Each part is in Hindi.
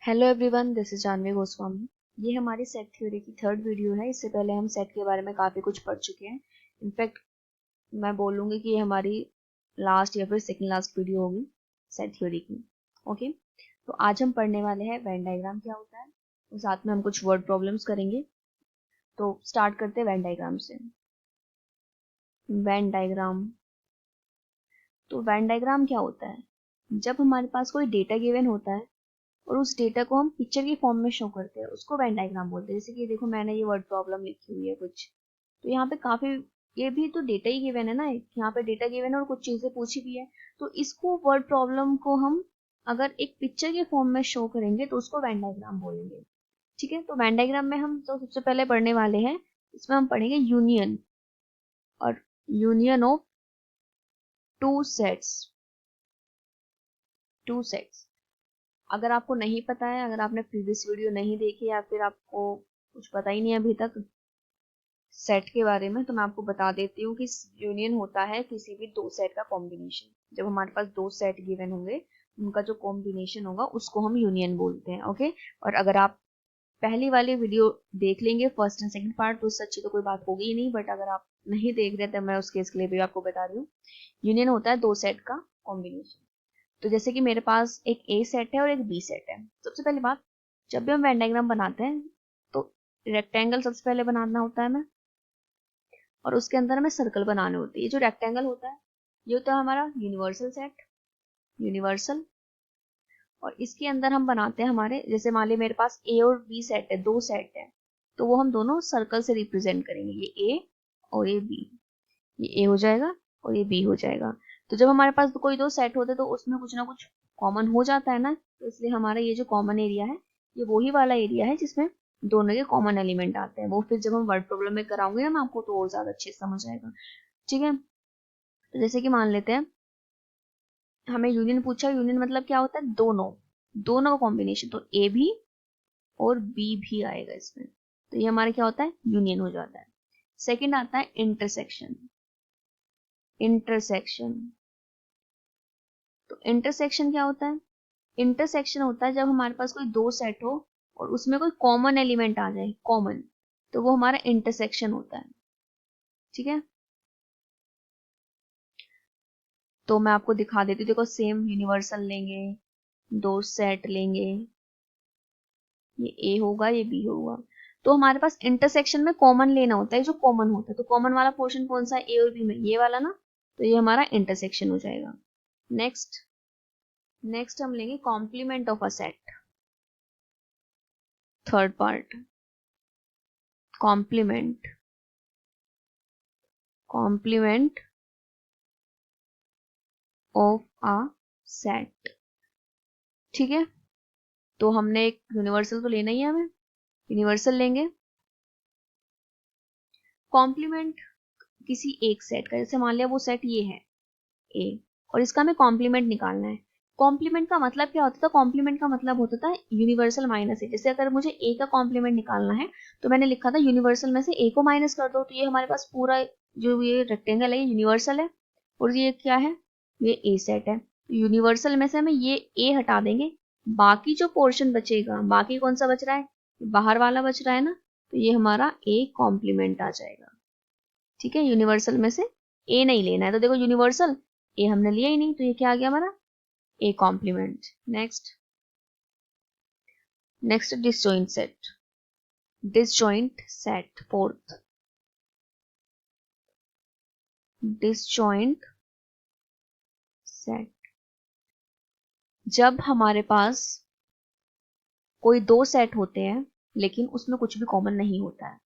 Hello everyone, this is Janvi Goswami. ये हमारी सेट थ्योरी की थर्ड वीडियो है। इससे पहले हम सेट के बारे में काफ़ी कुछ पढ़ चुके हैं। इनफैक्ट मैं बोलूँगी कि ये हमारी लास्ट या फिर सेकंड लास्ट वीडियो होगी सेट थ्योरी की। ओके, तो आज हम पढ़ने वाले हैं वेन डायग्राम क्या होता है और साथ में हम कुछ वर्ड प्रॉब्लम्स करेंगे। तो स्टार्ट करते हैं वेन डायग्राम से। वेन डायग्राम, तो वेन डायग्राम क्या होता है? जब हमारे पास कोई डेटा गिवन होता है और उस डेटा को हम पिक्चर की फॉर्म में शो करते हैं, उसको वेन डायग्राम बोलते हैं। जैसे कि देखो, मैंने ये वर्ड प्रॉब्लम लिखी हुई है कुछ, तो यहाँ पे काफी, ये भी तो डेटा ही गिवन है ना, यहाँ पे डेटा गिवन है और कुछ चीजें पूछी भी है। तो इसको वर्ड प्रॉब्लम को हम अगर एक पिक्चर के फॉर्म में शो करेंगे तो उसको वेन डायग्राम बोलेंगे। ठीक है, तो वेन डायग्राम में हम तो सबसे पहले पढ़ने वाले हैं, इसमें हम पढ़ेंगे यूनियन, और union of two sets. Two sets, अगर आपको नहीं पता है, अगर आपने प्रीवियस वीडियो नहीं देखी या फिर आपको कुछ पता ही नहीं अभी तक सेट के बारे में, तो मैं आपको बता देती हूँ कि यूनियन होता है किसी भी दो सेट का कॉम्बिनेशन। जब हमारे पास दो सेट गिवन होंगे, उनका जो कॉम्बिनेशन होगा उसको हम यूनियन बोलते हैं। ओके, और अगर आप पहली वाली वीडियो देख लेंगे, फर्स्ट एंड सेकंड पार्ट, तो उससे अच्छी तो कोई बात होगी ही नहीं। बट अगर आप नहीं देख रहे तो मैं उस केस के लिए भी आपको बता रही हूँ। यूनियन होता है दो सेट का कॉम्बिनेशन। तो जैसे कि मेरे पास एक ए सेट है और एक बी सेट है। सबसे पहली बात, जब भी हम वेन डायग्राम बनाते हैं तो रेक्टेंगल सबसे पहले बनाना होता है हमें, और उसके अंदर हमें सर्कल बनाने होते हैं। ये जो रेक्टेंगल होता है, ये होता है हमारा यूनिवर्सल सेट, यूनिवर्सल। और इसके अंदर हम बनाते हैं हमारे, जैसे मान ली मेरे पास ए और बी सेट है, दो सेट है, तो वो हम दोनों सर्कल से रिप्रेजेंट करेंगे। ये ए और ये बी, ये ए हो जाएगा और ये बी हो जाएगा। तो जब हमारे पास कोई दो सेट होते हैं तो उसमें कुछ ना कुछ कॉमन हो जाता है ना, तो इसलिए हमारा ये जो कॉमन एरिया है, ये वही वाला एरिया है जिसमें दोनों के कॉमन एलिमेंट आते हैं। वो फिर जब हम वर्ड प्रॉब्लम में कराऊंगे ना, मैं आपको तो और ज्यादा अच्छे से समझ आएगा। ठीक है, तो जैसे कि मान लेते हैं हमें यूनियन पूछा। यूनियन मतलब क्या होता है? दोनों, दोनों का कॉम्बिनेशन। तो ए भी और बी भी आएगा इसमें, तो ये हमारा क्या होता है? यूनियन हो जाता है। सेकेंड आता है इंटरसेक्शन। इंटरसेक्शन, तो इंटरसेक्शन क्या होता है? इंटरसेक्शन होता है जब हमारे पास कोई दो सेट हो और उसमें कोई कॉमन एलिमेंट आ जाए, कॉमन, तो वो हमारा इंटरसेक्शन होता है। ठीक है, तो मैं आपको दिखा देती हूँ। देखो, सेम यूनिवर्सल लेंगे, दो सेट लेंगे, ये ए होगा, ये बी होगा। तो हमारे पास इंटरसेक्शन में कॉमन लेना होता है, जो कॉमन होता है। तो कॉमन वाला पोर्शन कौन सा है? ए और बी में ये वाला ना, तो ये हमारा इंटरसेक्शन हो जाएगा। नेक्स्ट, नेक्स्ट हम लेंगे complement of a set. Third part, complement, complement of a set. ठीक है, तो हमने एक यूनिवर्सल तो लेना ही है, हमें यूनिवर्सल लेंगे। कॉम्प्लीमेंट किसी एक सेट का, जैसे मान लिया वो सेट ये है ए, और इसका हमें कॉम्प्लीमेंट निकालना है। कॉम्प्लीमेंट का मतलब क्या होता था? कॉम्प्लीमेंट का मतलब होता था यूनिवर्सल माइनस ए। जैसे अगर मुझे ए का कॉम्प्लीमेंट निकालना है, तो मैंने लिखा था यूनिवर्सल में से ए को माइनस कर दो, तो ये हमारे पास पूरा जो ये रेक्टेंगल है ये यूनिवर्सल है, और ये क्या है? ये ए सेट है। तो यूनिवर्सल में से हमें ये ए हटा देंगे, बाकी जो पोर्शन बचेगा, बाकी कौन सा बच रहा है? बाहर वाला बच रहा है ना, तो ये हमारा ए कॉम्प्लीमेंट आ जाएगा। ठीक है, यूनिवर्सल में से ए नहीं लेना है, तो देखो यूनिवर्सल ए हमने लिया ही नहीं, तो ये क्या आ गया हमारा? A complement. Next, next disjoint set. Disjoint set, fourth, disjoint set. जब हमारे पास कोई दो सेट होते हैं लेकिन उसमें कुछ भी कॉमन नहीं होता है,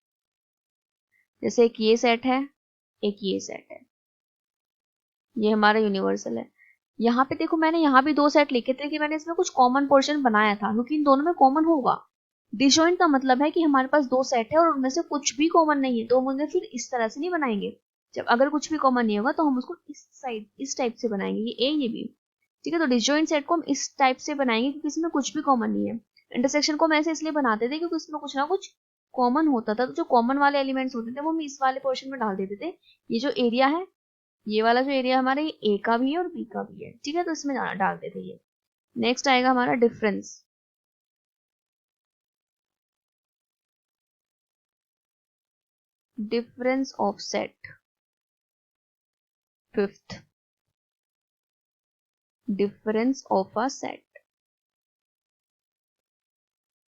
जैसे एक ये सेट है, एक ये सेट है, ये हमारा यूनिवर्सल है। यहाँ पे देखो, मैंने यहाँ भी दो सेट लिखे थे कि मैंने इसमें कुछ कॉमन पोर्शन बनाया था, क्योंकि इन दोनों में कॉमन होगा। डिसजॉइंट का मतलब है कि हमारे पास दो सेट है और उनमें से कुछ भी कॉमन नहीं है, तो हम उन्हें फिर इस तरह से नहीं बनाएंगे। जब अगर कुछ भी कॉमन नहीं होगा तो हम उसको इस साइड, इस टाइप से बनाएंगे, ये ए ये बी। ठीक है, तो डिसजॉइंट सेट को हम इस टाइप से बनाएंगे क्योंकि इसमें कुछ भी कॉमन नहीं है। इंटरसेक्शन को हम ऐसे इसलिए बनाते थे क्योंकि इसमें कुछ ना कुछ कॉमन होता था, तो जो कॉमन वाले एलिमेंट्स होते थे वो हम इस वाले पोर्शन में डाल देते थे। ये जो एरिया है, ये वाला जो एरिया हमारा, ये ए का भी है और बी का भी है। ठीक है, तो इसमें डाल देते ये। नेक्स्ट आएगा हमारा difference. Difference of set. Fifth, difference of a set.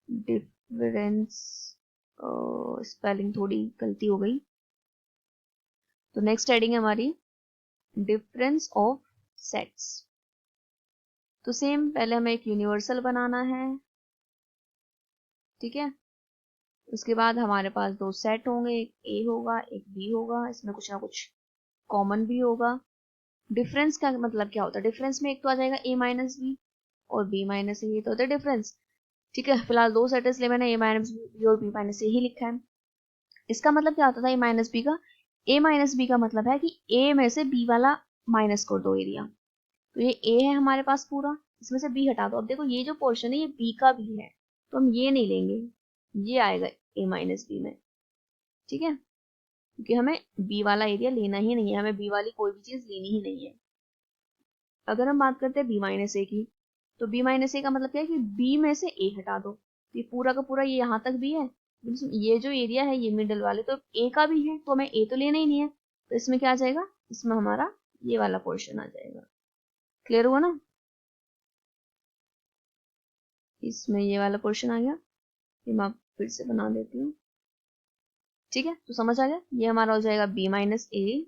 Difference, spelling थोड़ी गलती हो गई। तो नेक्स्ट हेडिंग है हमारी डिफरेंस ऑफ सेट्स। तो सेम, पहले हमें एक यूनिवर्सल बनाना है, ठीक है। उसके बाद हमारे पास दो सेट होंगे, एक ए होगा एक बी होगा, इसमें कुछ ना कुछ कॉमन भी होगा। डिफरेंस का मतलब क्या होता है? डिफरेंस में एक तो आ जाएगा ए माइनस बी और बी माइनस ए, ये तो होता है डिफरेंस, ठीक है। फिलहाल दो सेट इसलिए मैंने ए माइनस बी और बी माइनस ए ही लिखा है। इसका मतलब क्या होता था ए माइनस बी का? ए माइनस बी का मतलब है कि ए में से बी वाला माइनस कर दो एरिया। तो ये ए है हमारे पास पूरा, इसमें से बी हटा दो। अब देखो ये जो पोर्शन है ये बी का भी है, तो हम ये नहीं लेंगे, ये आएगा ए माइनस बी में, ठीक है। क्योंकि हमें बी वाला एरिया लेना ही नहीं है, हमें बी वाली कोई भी चीज लेनी ही नहीं है। अगर हम बात करते हैं बी माइनस ए की, तो बी माइनस ए का मतलब क्या है कि बी में से ए हटा दो। ये पूरा का पूरा ये यहाँ तक भी है, ये जो एरिया है ये मिडल वाले तो ए का भी है, तो हमें ए तो लेना ही नहीं है। तो इसमें क्या आ जाएगा? इसमें हमारा ये वाला पोर्शन आ जाएगा। क्लियर हुआ ना? इसमें ये वाला पोर्शन आ गया, ये मैं फिर से बना देती हूँ, ठीक है। तो समझ आ गया, ये हमारा हो जाएगा बी माइनस ए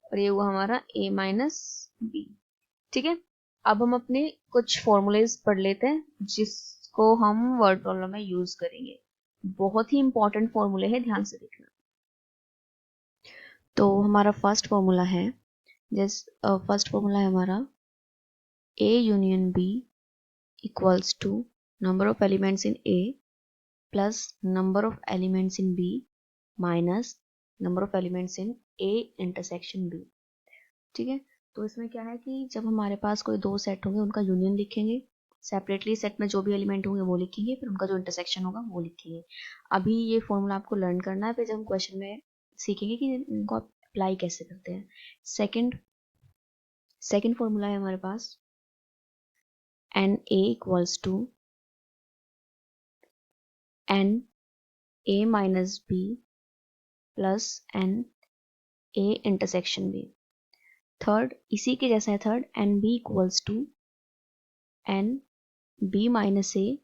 और ये हुआ हमारा ए माइनस बी, ठीक है। अब हम अपने कुछ फॉर्मूलेज पढ़ लेते हैं जिसको हम वर्ड प्रॉब्लम में यूज करेंगे। बहुत ही इंपॉर्टेंट फॉर्मूले है, ध्यान से देखना। तो हमारा फर्स्ट फॉर्मूला है, फर्स्ट फॉर्मूला है हमारा A union B equals to number of elements in A plus number of elements in B minus number of elements in A intersection B, ठीक है। तो इसमें क्या है कि जब हमारे पास कोई दो सेट होंगे उनका यूनियन लिखेंगे, सेपरेटली सेट में जो भी एलिमेंट होंगे वो लिखेंगे, फिर उनका जो इंटरसेक्शन होगा वो लिखेंगे। अभी ये फॉर्मूला आपको लर्न करना है, फिर जब हम क्वेश्चन में सीखेंगे कि इनको आप अप्लाई कैसे करते हैं। सेकंड फॉर्मूला है हमारे पास n A equals to n A minus B plus n A intersection B. Third इसी के जैसा है, third n B equals to n B minus A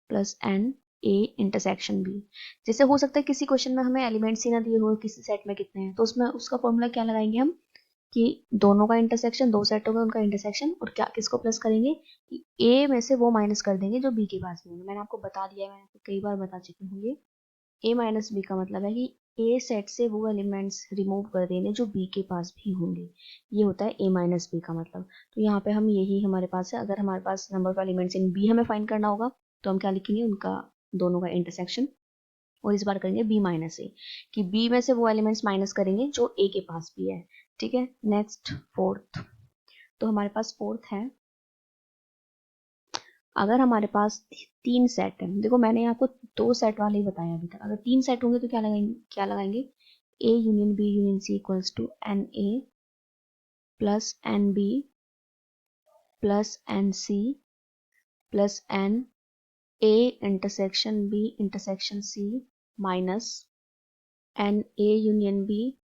plus n A intersection B. जैसे हो सकता है किसी क्वेश्चन में हमें एलिमेंट्स ही ना दिए हो किसी सेट में कितने हैं, तो उसमें उसका फॉर्मूला क्या लगाएंगे हम कि दोनों का इंटरसेक्शन, दो सेट होगा उनका इंटरसेक्शन, और क्या किसको प्लस करेंगे कि ए में से वो माइनस कर देंगे जो बी के पास भी होंगे। मैंने आपको बता दिया है, मैंने आपको कई बार बता चुकी हूँ। ये ए माइनस बी का मतलब है कि ए सेट से वो एलिमेंट्स रिमूव कर देंगे जो बी के पास भी होंगे, ये होता है ए माइनस बी का मतलब। तो यहाँ पे हम यही हमारे पास है, अगर हमारे पास number of elements in B हमें फाइंड करना होगा तो हम क्या लिखेंगे, उनका दोनों का इंटरसेक्शन, और इस बार करेंगे बी माइनस ए, कि बी में से वो एलिमेंट्स माइनस करेंगे जो ए के पास भी है, ठीक है। नेक्स्ट फोर्थ, तो हमारे पास फोर्थ है, अगर हमारे पास तीन सेट है, देखो मैंने आपको दो सेट वाले ही बताया अभी तक, अगर तीन सेट होंगे तो क्या लगाएंगे A union B union C equals to n A plus n B plus n C plus n A intersection B intersection C minus n A union B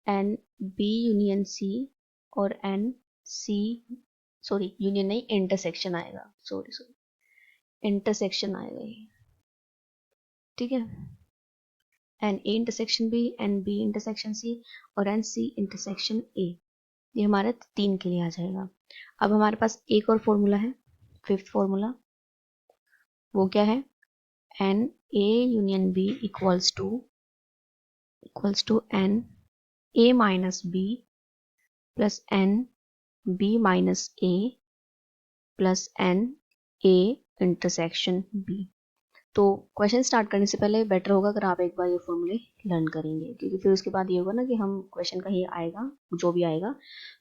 n B union C और एन सी, सॉरी यूनियन नहीं इंटरसेक्शन आएगा, सॉरी इंटरसेक्शन आएगा ये, ठीक है। N A intersection B, n B intersection C और एन सी इंटरसेक्शन ए, ये हमारे तीन के लिए आ जाएगा। अब हमारे पास एक और फॉर्मूला है, फिफ्थ फॉर्मूला, वो क्या है, n A union B equals to n A minus B plus n B minus A plus n A intersection B. तो क्वेश्चन स्टार्ट करने से पहले बेटर होगा अगर आप एक बार ये फॉर्मूले लर्न करेंगे, क्योंकि फिर उसके बाद ये होगा ना कि हम क्वेश्चन का ही आएगा जो भी आएगा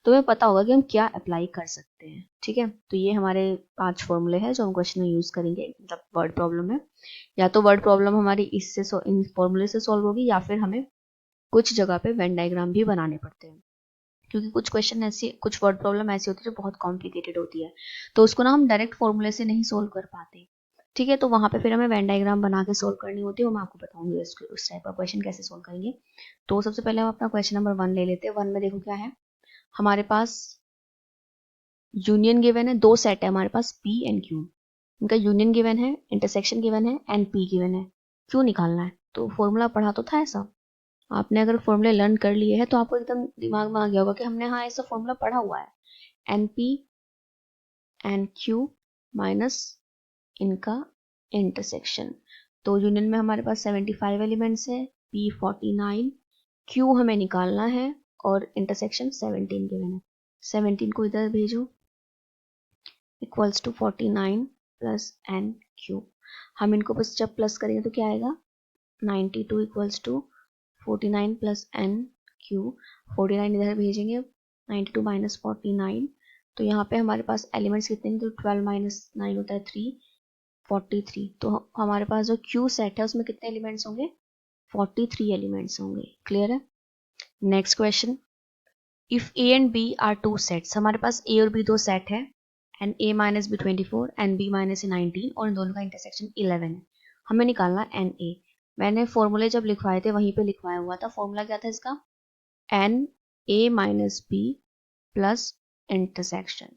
तो हमें पता होगा कि हम क्या अप्लाई कर सकते हैं, ठीक है। तो ये हमारे 5 फॉर्मूले हैं जो हम क्वेश्चन में यूज करेंगे, मतलब वर्ड प्रॉब्लम है। या तो वर्ड प्रॉब्लम हमारी इससे इन फॉर्मूले से सॉल्व होगी, या फिर हमें कुछ जगह पे वेन डायग्राम भी बनाने पड़ते हैं, क्योंकि कुछ क्वेश्चन ऐसी, कुछ वर्ड प्रॉब्लम ऐसी होती है जो बहुत कॉम्प्लिकेटेड होती है, तो उसको ना हम डायरेक्ट फॉर्मूले से नहीं सोल्व कर पाते, ठीक है, तो वहाँ पे फिर हमें वेन डायग्राम बना के सोल्व करनी होती है, वो मैं आपको बताऊंगी उस टाइप का क्वेश्चन कैसे सोल्व करेंगे। तो सबसे पहले हम अपना क्वेश्चन नंबर 1 ले लेते हैं। 1 में देखो क्या है, हमारे पास यूनियन गिवन है, दो सेट है हमारे पास P एंड Q, इनका यूनियन गिवन है, इंटरसेक्शन गिवन है एंड P गिवन है। क्यों निकालना है, तो फॉर्मूला पढ़ा तो था ऐसा, आपने अगर फॉर्मूले लर्न कर लिए हैं तो आपको एकदम दिमाग में आ गया होगा कि हमने हाँ ऐसा फॉर्मूला पढ़ा हुआ है, NP एंड Q माइनस इनका इंटरसेक्शन। तो यूनियन में हमारे पास 75 एलिमेंट्स है, P 49, Q हमें निकालना है और इंटरसेक्शन 17 गिवन है। 17 को इधर भेजो, equals to 49 plus n Q. हम इनको बस जब प्लस करेंगे तो क्या आएगा, 92 equals to 49 plus n Q. 49 इधर भेजेंगे, 92 माइनस 49, तो यहाँ पे हमारे पास एलिमेंट्स कितने हैं, तो 12 माइनस 9 होता है 3, 43। तो हमारे पास जो क्यू सेट है उसमें कितने एलिमेंट्स होंगे, 43 एलिमेंट्स होंगे। क्लियर है। Next question, if A and B are two sets, हमारे पास ए और बी दो सेट है, and a minus B 24 and b minus 19, और इन दोनों का इंटरसेक्शन 11 है। हमें निकालना एन ए। मैंने फॉर्मूले जब लिखवाए थे वहीं पे लिखवाया हुआ था, फॉर्मूला क्या था इसका, n A minus B plus intersection.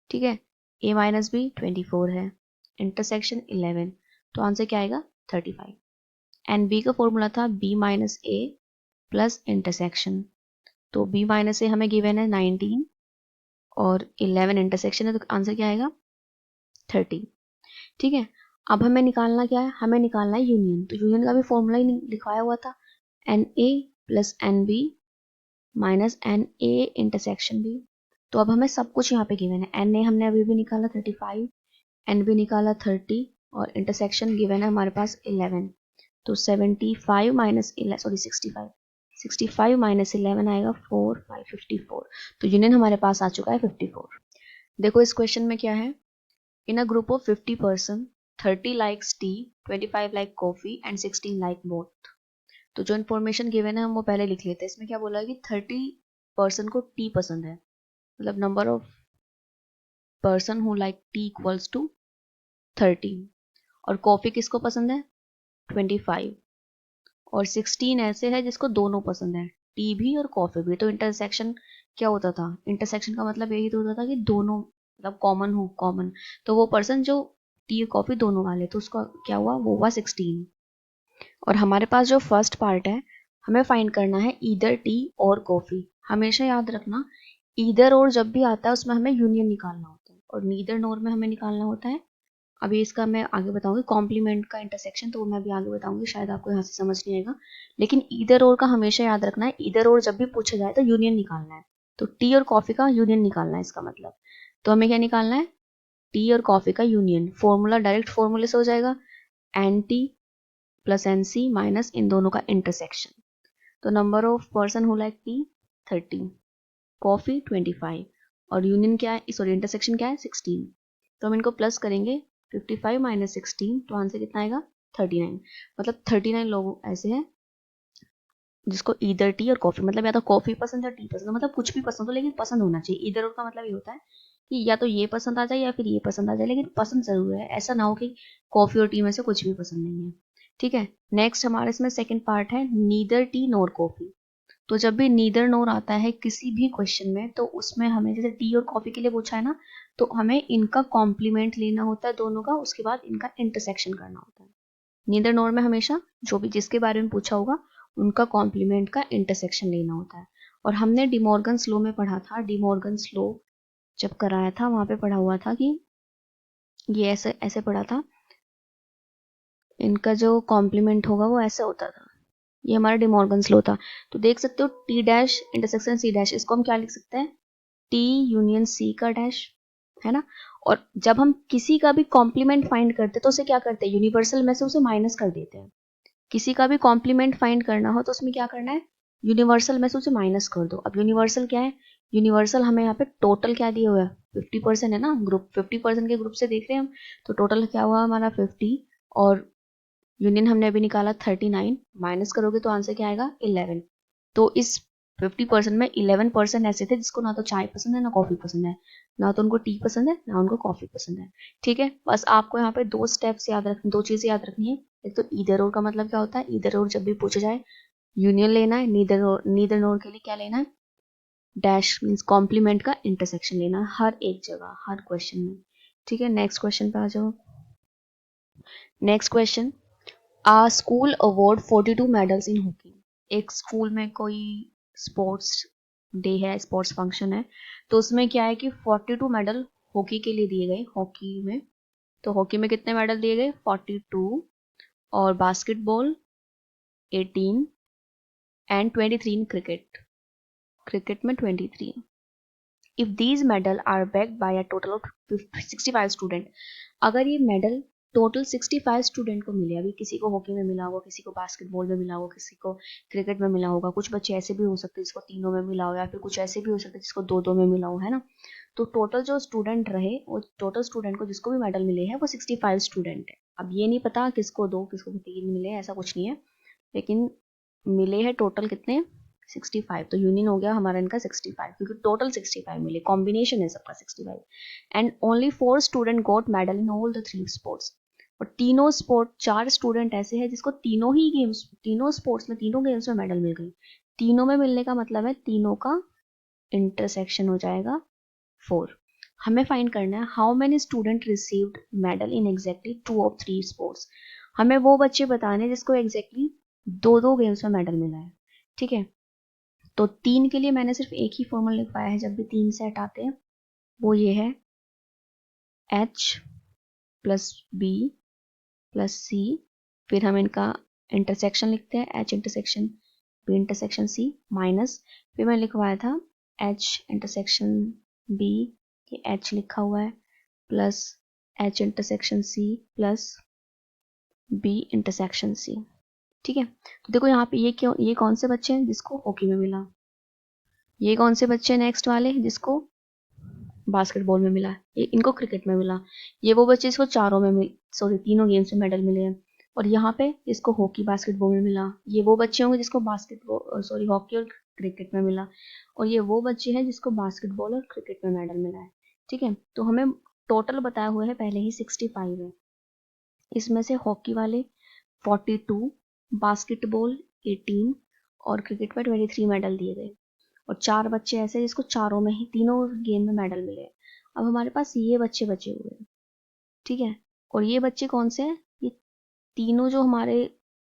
ठीक है, a माइनस बी 24 है, इंटरसेक्शन 11, तो आंसर क्या आएगा 35। एंड b का फॉर्मूला था b minus A plus intersection, तो b माइनस ए हमें गिवन है 19 और 11 इंटरसेक्शन है, तो आंसर क्या आएगा 30। ठीक है, अब हमें निकालना क्या है, हमें निकालना है यूनियन। तो यूनियन का भी फॉर्मूला ही लिखवाया हुआ था, n A plus n B minus n A intersection B. तो अब हमें सब कुछ यहाँ पे गिवन है, एन ए हमने अभी भी निकाला 35, एन बी निकाला 30 और इंटरसेक्शन गिवन है हमारे पास 11। तो 75 माइनस 65 माइनस 11 आएगा 4 5 54। तो यूनियन हमारे पास आ चुका है 54। देखो इस क्वेश्चन में क्या है, in a group of 50 person 30 likes tea, 25 like coffee and 16 like both। तो जो इन्फॉर्मेशन गिवन है हम वो पहले लिख लेते हैं। इसमें क्या बोला है कि 30 पर्सन को टी पसंद है, मतलब number of person who like tea equals to 30, और कॉफी किसको पसंद है 25, और 16 ऐसे है जिसको दोनों पसंद है, टी भी और कॉफी भी। तो इंटरसेक्शन क्या होता था, इंटरसेक्शन का मतलब यही तो होता था कि दोनों मतलब कॉमन हो, कॉमन। तो वो पर्सन जो टी और कॉफी दोनों वाले, तो उसका क्या हुआ, वो हुआ 16। और हमारे पास जो फर्स्ट पार्ट है, हमें फाइंड करना है ईदर टी और कॉफी। हमेशा याद रखना, ईदर और जब भी आता है उसमें हमें यूनियन निकालना होता है, और नीदर नोर में हमें निकालना होता है, अभी इसका मैं आगे बताऊंगी कॉम्प्लीमेंट का इंटरसेक्शन, तो वो मैं भी आगे बताऊंगी, शायद आपको यहाँ से समझ नहीं आएगा। लेकिन ईदर और का हमेशा याद रखना है, ईदर और जब भी पूछा जाए तो यूनियन निकालना है। तो टी और कॉफी का यूनियन निकालना है इसका मतलब। तो हमें क्या निकालना है, टी और कॉफी का यूनियन। फॉर्मूला डायरेक्ट फॉर्मूले से हो जाएगा, n T plus n C minus इन दोनों का इंटरसेक्शन। तो number of person who like tea 30, coffee 25, और यूनियन क्या है, सॉरी इंटरसेक्शन क्या है 16। तो हम इनको प्लस करेंगे, 55 माइनस 16, तो आंसर कितना आएगा 39। मतलब 39 लोग ऐसे हैं जिसको ईदर टी और कॉफी, मतलब या तो कॉफी पसंद है टी पसंद है, मतलब कुछ भी पसंद हो लेकिन पसंद होना चाहिए। ईदर और का मतलब ये होता है कि या तो ये पसंद आ जाए या फिर ये पसंद आ जाए, लेकिन पसंद जरूर है, ऐसा ना हो कि कॉफी और टी में से कुछ भी पसंद नहीं है। ठीक है, नेक्स्ट हमारे इसमें सेकंड पार्ट है नीदर टी नोर कॉफी। तो जब भी नीदर नोर आता है किसी भी क्वेश्चन में, तो उसमें हमें जैसे टी और कॉफी के लिए पूछा है ना, तो हमें इनका कॉम्प्लीमेंट लेना होता है दोनों का, उसके बाद इनका इंटरसेक्शन करना होता है। नीदर नोर में हमेशा जो भी जिसके बारे में पूछा होगा उनका कॉम्प्लीमेंट का इंटरसेक्शन लेना होता है। और हमने डिमॉर्गन्स लॉ में पढ़ा था, डिमॉर्गन्स लॉ जब कराया था वहां पे पढ़ा हुआ था कि ये ऐसे ऐसे पढ़ा था, इनका जो कॉम्प्लीमेंट होगा वो ऐसे होता था। ये हमारा डिमॉर्गन्स लॉ था। तो देख सकते हो T dash intersection C dash, इसको हम क्या लिख सकते हैं, टी यूनियन सी का डैश, है ना। और जब हम किसी का भी कॉम्प्लीमेंट फाइंड करते तो उसे क्या करते हैं, यूनिवर्सल में से उसे माइनस कर देते हैं। किसी का भी कॉम्प्लीमेंट फाइंड करना हो तो उसमें क्या करना है, यूनिवर्सल में से उसे माइनस कर दो। अब यूनिवर्सल क्या है, यूनिवर्सल हमें यहाँ पे टोटल क्या दिया हुआ है 50% है ना, ग्रुप 50% के ग्रुप से देख रहे हैं हम, तो टोटल क्या हुआ हमारा 50, और यूनियन हमने अभी निकाला 39, माइनस करोगे तो आंसर क्या आएगा 11। तो इस 50% में 11% ऐसे थे जिसको ना तो चाय पसंद है ना कॉफ़ी पसंद है, ना तो उनको टी पसंद है ना उनको कॉफ़ी पसंद है। ठीक है, बस आपको यहाँ पे दो स्टेप्स याद रखनी, दो चीज़ें याद रखनी है। एक तो ईदर और का मतलब क्या होता है, ईदर और जब भी पूछा जाए यूनियन लेना है, नीदर नोर के लिए क्या लेना है, डैश मीन्स कॉम्प्लीमेंट का इंटरसेक्शन लेना है हर एक जगह, हर क्वेश्चन में। ठीक है, नेक्स्ट क्वेश्चन पे आ जाओ। Next question, a school award 42 medals in hockey. एक स्कूल में कोई स्पोर्ट्स डे है, स्पोर्ट्स फंक्शन है, तो उसमें क्या है कि 42 मेडल हॉकी के लिए दिए गए, हॉकी में। तो हॉकी में कितने मेडल दिए गए, 42, और basketball 18 and 23 in cricket, cricket में 23। If these medal are backed by a total of 65 student, अगर ये मेडल टोटल 65 स्टूडेंट को मिले, अभी किसी को हॉकी में मिला होगा, किसी को बास्केटबॉल में मिला होगा, किसी को क्रिकेट में मिला होगा, कुछ बच्चे ऐसे भी हो सकते हैं जिसको तीनों में मिला हो, या फिर कुछ ऐसे भी हो सकते हैं जिसको दो दो में मिला हो, है ना। तो टोटल जो स्टूडेंट रहे, वो टोटल स्टूडेंट को जिसको भी मेडल मिले हैं वो 65 स्टूडेंट है। अब ये नहीं पता किसको दो किसको तीन मिले, ऐसा कुछ नहीं है, लेकिन मिले हैं टोटल कितने, 65। तो यूनियन हो गया हमारा इनका 65, क्योंकि टोटल 65 मिले, कॉम्बिनेशन है सबका 65। And only 4 student got medal in all the 3 sports. और तीनों स्पोर्ट, 4 स्टूडेंट ऐसे हैं जिसको तीनों ही गेम्स, तीनों स्पोर्ट्स में, तीनों गेम्स में मेडल मिल गई। तीनों में मिलने का मतलब है तीनों का इंटरसेक्शन हो जाएगा 4। हमें फाइंड करना है how many student received medal in exactly 2 of 3 sports. हमें वो बच्चे बताने जिसको एग्जैक्टली दो दो गेम्स में मेडल मिला है। ठीक है, तो 3 के लिए मैंने सिर्फ एक ही फॉर्मूला लिखवाया है जब भी 3 सेट आते हैं, वो ये है H plus B plus C, फिर हम इनका इंटरसेक्शन लिखते हैं, H intersection B intersection C minus, फिर मैं लिखवाया था H इंटरसेक्शन B, ये H लिखा हुआ है, plus H intersection C plus B intersection C। ठीक है, तो देखो यहाँ पे ये क्यों, ये कौन से बच्चे हैं जिसको हॉकी में मिला, ये कौन से बच्चे नेक्स्ट वाले जिसको बास्केटबॉल में मिला, ये इनको क्रिकेट में मिला, ये वो बच्चे जिसको चारों में सॉरी तीनों गेम्स में मेडल मिले हैं, और यहाँ पे इसको हॉकी बास्केटबॉल में मिला, ये वो बच्चे होंगे जिसको बास्केटबॉल सॉरी हॉकी और क्रिकेट में मिला, और ये वो बच्चे हैं जिसको बास्केटबॉल और क्रिकेट में मेडल मिला है। ठीक है, तो हमें टोटल बताया हुआ है पहले ही 65 है, इसमें से हॉकी वाले 42, बास्केटबॉल 18 और क्रिकेट में 23 मेडल दिए गए, और 4 बच्चे ऐसे जिसको चारों में ही, तीनों गेम में मेडल मिले। अब हमारे पास ये बच्चे बचे हुए हैं। ठीक है, और ये बच्चे कौन से हैं, ये तीनों जो हमारे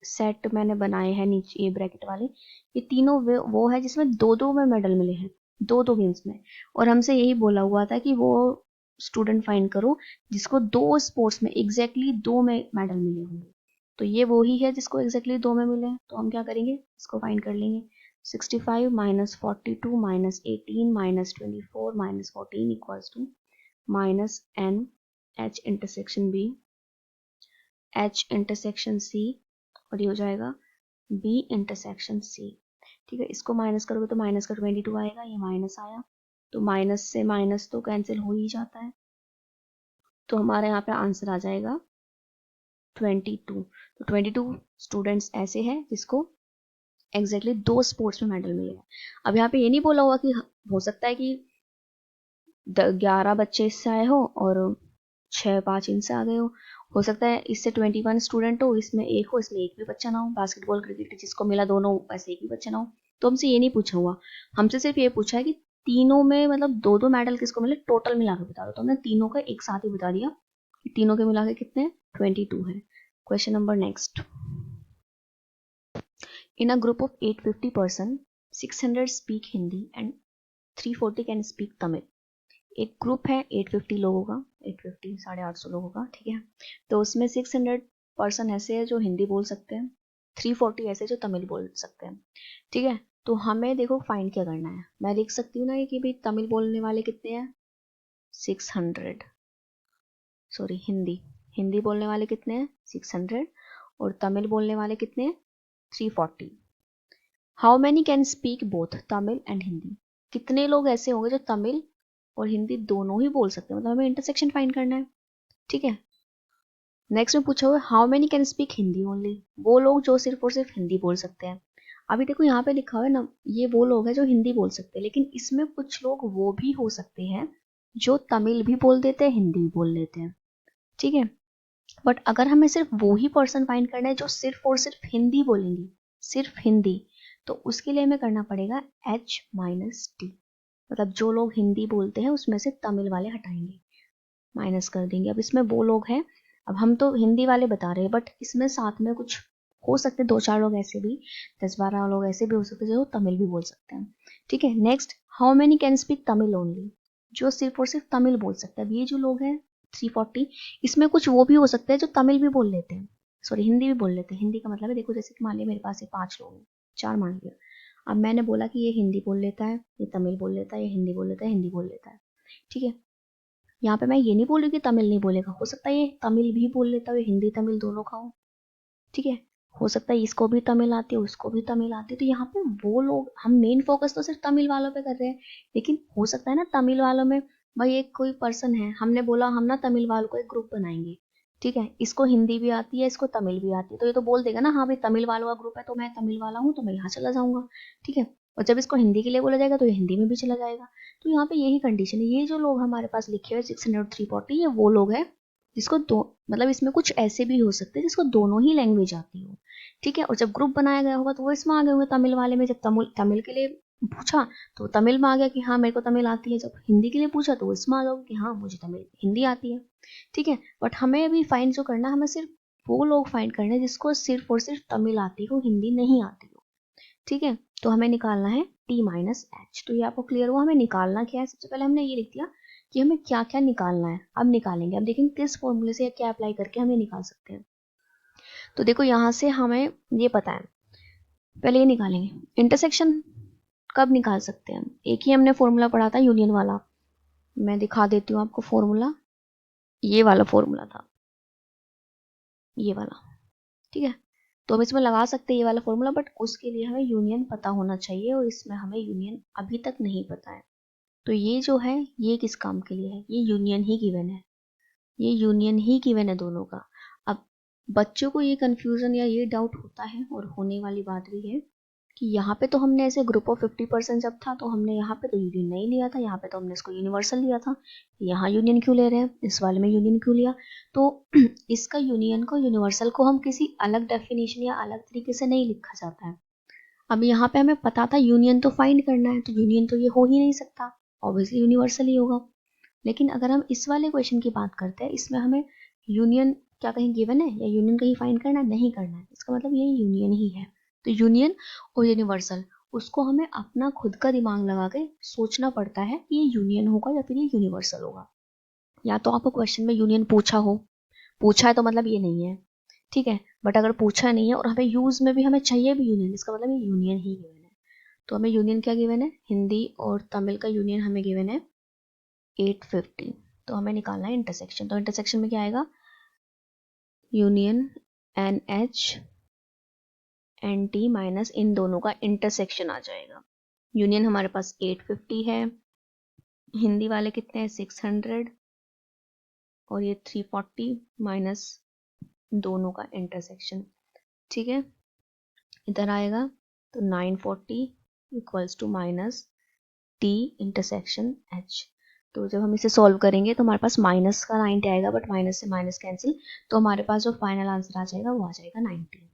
सेट मैंने बनाए हैं नीचे ये ब्रैकेट वाले, ये तीनों वो है जिसमें दो दो में मेडल मिले हैं, दो दो गेम्स में। और हमसे यही बोला हुआ था कि वो स्टूडेंट फाइंड करो जिसको दो स्पोर्ट्स में एग्जैक्टली दो में मेडल मिले होंगे। तो ये वो ही है जिसको एग्जैक्टली दो में मिले हैं, तो हम क्या करेंगे, इसको फाइंड कर लेंगे। 65 minus 42 minus 18 minus 24 minus 14 equals to minus n h intersection b h intersection c, और ये हो जाएगा b इंटरसेक्शन c। ठीक है, इसको माइनस करोगे तो माइनस का 22 आएगा, ये माइनस आया, तो माइनस से माइनस तो कैंसिल हो ही जाता है, तो हमारे यहाँ पे आंसर आ जाएगा 22। तो 22 स्टूडेंट्स ऐसे हैं जिसको एग्जैक्टली दो स्पोर्ट्स में मेडल मिले हैं। अब यहाँ पे ये नहीं बोला हुआ कि हो सकता है कि 11 बच्चे इससे आए हो और 6-5 इनसे आ गए हो सकता है इससे 21 स्टूडेंट हो, इसमें एक हो, इसमें एक भी बच्चा ना हो, बास्केटबॉल क्रिकेट जिसको मिला दोनों ऐसे एक भी बच्चा ना हो। तो हमसे ये नहीं पूछा हुआ, हमसे सिर्फ ये पूछा है कि तीनों में मतलब दो दो मेडल किसको मिले, टोटल मिला के बता दो। तो हमने तीनों का एक साथ ही बता दिया कि तीनों के मिला के कितने 22 है। Question number next, in a group of 850 person 600 speak Hindi and 340 can speak Tamil। एक ग्रुप है 850 लोगों का, 850 850 लोगों का, ठीक है, तो उसमें 600 पर्सन ऐसे हैं जो हिंदी बोल सकते हैं, 340 ऐसे जो तमिल बोल सकते हैं। ठीक है, तो हमें देखो फाइंड क्या करना है, मैं लिख सकती हूँ ना कि भाई तमिल बोलने वाले कितने हैं 600, सॉरी हिंदी हिंदी बोलने वाले कितने हैं 600, और तमिल बोलने वाले कितने हैं 340। How many can speak both Tamil and Hindi, कितने लोग ऐसे होंगे जो तमिल और हिंदी दोनों ही बोल सकते हैं, मतलब हमें इंटरसेक्शन फाइंड करना है। ठीक है, नेक्स्ट में पूछा हुआ how many can speak Hindi only, वो लोग जो सिर्फ और सिर्फ हिंदी बोल सकते हैं। अभी देखो यहाँ पे लिखा हुआ है ना, ये वो लोग हैं जो हिंदी बोल सकते हैं, लेकिन इसमें कुछ लोग वो भी हो सकते हैं जो तमिल भी बोल देते हैं, हिंदी भी बोल लेते हैं, ठीक है। बट अगर हमें सिर्फ वो ही पर्सन फाइंड करना है जो सिर्फ और सिर्फ हिंदी बोलेंगे, सिर्फ हिंदी, तो उसके लिए हमें करना पड़ेगा H-T, मतलब जो लोग हिंदी बोलते हैं उसमें से तमिल वाले हटाएंगे, माइनस कर देंगे। अब इसमें वो लोग हैं, अब हम तो हिंदी वाले बता रहे हैं, बट इसमें साथ में कुछ हो सकते, 2-4 लोग ऐसे भी, 10-12 लोग ऐसे भी हो सकते हैं जो तमिल भी बोल सकते हैं, ठीक है। Next, how many can speak Tamil only, जो सिर्फ और सिर्फ तमिल बोल सकते हैं। अब ये जो लोग हैं 340, इसमें कुछ वो भी हो सकते हैं जो तमिल भी बोल लेते हैं, सॉरी हिंदी भी बोल लेते हैं। हिंदी का मतलब है, देखो जैसे कि मान लिया मेरे पास ये 5 लोग हैं, 4 मान लिया, अब मैंने बोला कि ये हिंदी बोल लेता है, ये तमिल बोल लेता है, ये हिंदी बोल लेता है, हिंदी बोल लेता है, ठीक है। यहाँ पे मैं ये नहीं बोल रही कि तमिल नहीं बोलेगा, हो सकता है ये तमिल भी बोल लेता है, हिंदी तमिल दोनों का हो, ठीक है। हो सकता है इसको भी तमिल आती है, उसको भी तमिल आती है, तो यहाँ पे वो लोग, हम मेन फोकस तो सिर्फ तमिल वालों पे कर रहे हैं, लेकिन हो सकता है ना तमिल वालों में भाई एक कोई पर्सन है, हमने बोला हम ना तमिल वालों को एक ग्रुप बनाएंगे, ठीक है, इसको हिंदी भी आती है, इसको तमिल भी आती है, तो ये तो बोल देगा ना हाँ भाई तमिल वालों का ग्रुप है, तो मैं तमिल वाला हूँ तो मैं यहाँ चला जाऊंगा, ठीक है। और जब इसको हिंदी के लिए बोला जाएगा तो ये हिंदी में भी चला जाएगा। तो यहाँ पे यही कंडीशन है, ये जो लोग हमारे पास लिखे हुए 60340, ये वो लोग हैं जिसको दो, मतलब इसमें कुछ ऐसे भी हो सकते हैं जिसको दोनों ही लैंग्वेज आती हो, ठीक है। और जब ग्रुप बनाया गया होगा तो वो इसमें आ गए होंगे तमिल वाले में, जब तमिल तमिल के लिए पूछा तो तमिल में आ गया कि हाँ मेरे को तमिल आती है, जब हिंदी के लिए पूछा तो इसमें आ जाओगे कि हाँ मुझे तमिल हिंदी आती है, ठीक है। बट हमें अभी फाइंड जो करना है, हमें सिर्फ वो लोग फाइंड करना है जिसको सिर्फ और सिर्फ तमिल आती हो, हिंदी नहीं आती हो, ठीक है। तो हमें निकालना है T-H। तो ये आपको क्लियर हुआ, हमें निकालना क्या है। सबसे पहले हमने ये लिख दिया कि हमें क्या क्या निकालना है, अब निकालेंगे, अब देखेंगे किस फॉर्मूले से क्या अप्लाई करके हमें निकाल सकते हैं। तो देखो यहाँ से हमें ये पता है, पहले ये निकालेंगे इंटरसेक्शन, कब निकाल सकते हैं हम, एक ही हमने फॉर्मूला पढ़ा था यूनियन वाला, मैं दिखा देती हूँ आपको फॉर्मूला, ये वाला फॉर्मूला था, ये वाला, ठीक है। तो हम इसमें लगा सकते हैं ये वाला फॉर्मूला, बट उसके लिए हमें यूनियन पता होना चाहिए, और इसमें हमें यूनियन अभी तक नहीं पता है। तो ये जो है ये किस काम के लिए है, ये यूनियन ही गिवन है, ये यूनियन ही गिवन है दोनों का। अब बच्चों को ये कंफ्यूजन या ये डाउट होता है, और होने वाली बात भी है, कि यहाँ पे तो हमने ऐसे ग्रुप ऑफ 50% जब था तो हमने यहाँ पे तो यूनियन नहीं लिया था, यहाँ पे तो हमने इसको यूनिवर्सल लिया था, यहाँ यूनियन क्यों ले रहे हैं, इस वाले में यूनियन क्यों लिया। तो इसका यूनियन को, यूनिवर्सल को हम किसी अलग डेफिनेशन या अलग तरीके से नहीं लिखा जाता है। अब यहाँ पे हमें पता था यूनियन तो फाइंड करना है, तो यूनियन तो ये हो ही नहीं सकता, ऑब्वियसली यूनिवर्सल ही होगा। लेकिन अगर हम इस वाले क्वेश्चन की बात करते हैं, इसमें हमें यूनियन क्या कहीं गिवन है या यूनियन कहीं फाइंड करना है, नहीं करना है, इसका मतलब ये यूनियन ही है। तो यूनियन और यूनिवर्सल, उसको हमें अपना खुद का दिमाग लगा के सोचना पड़ता है कि ये यूनियन होगा या फिर ये यूनिवर्सल होगा। या तो आपको क्वेश्चन में यूनियन पूछा हो, पूछा है तो मतलब ये नहीं है, ठीक है। बट अगर पूछा नहीं है और हमें यूज में भी हमें चाहिए भी यूनियन, इसका मतलब ये यूनियन ही गिवन है। तो हमें यूनियन क्या गिवन है, हिंदी और तमिल का यूनियन हमें गिवन है 850। तो हमें निकालना है इंटरसेक्शन, तो इंटरसेक्शन में क्या आएगा, यूनियन NH NT माइनस इन दोनों का इंटरसेक्शन आ जाएगा। यूनियन हमारे पास 850 है, हिंदी वाले कितने हैं 600, और ये 340 माइनस दोनों का इंटरसेक्शन, ठीक है। इधर आएगा तो 940 equals to minus T intersection H। तो जब हम इसे सॉल्व करेंगे तो हमारे पास माइनस का 90 आएगा, बट माइनस से माइनस कैंसिल, तो हमारे पास जो फाइनल आंसर आ जाएगा वो आ जाएगा 90।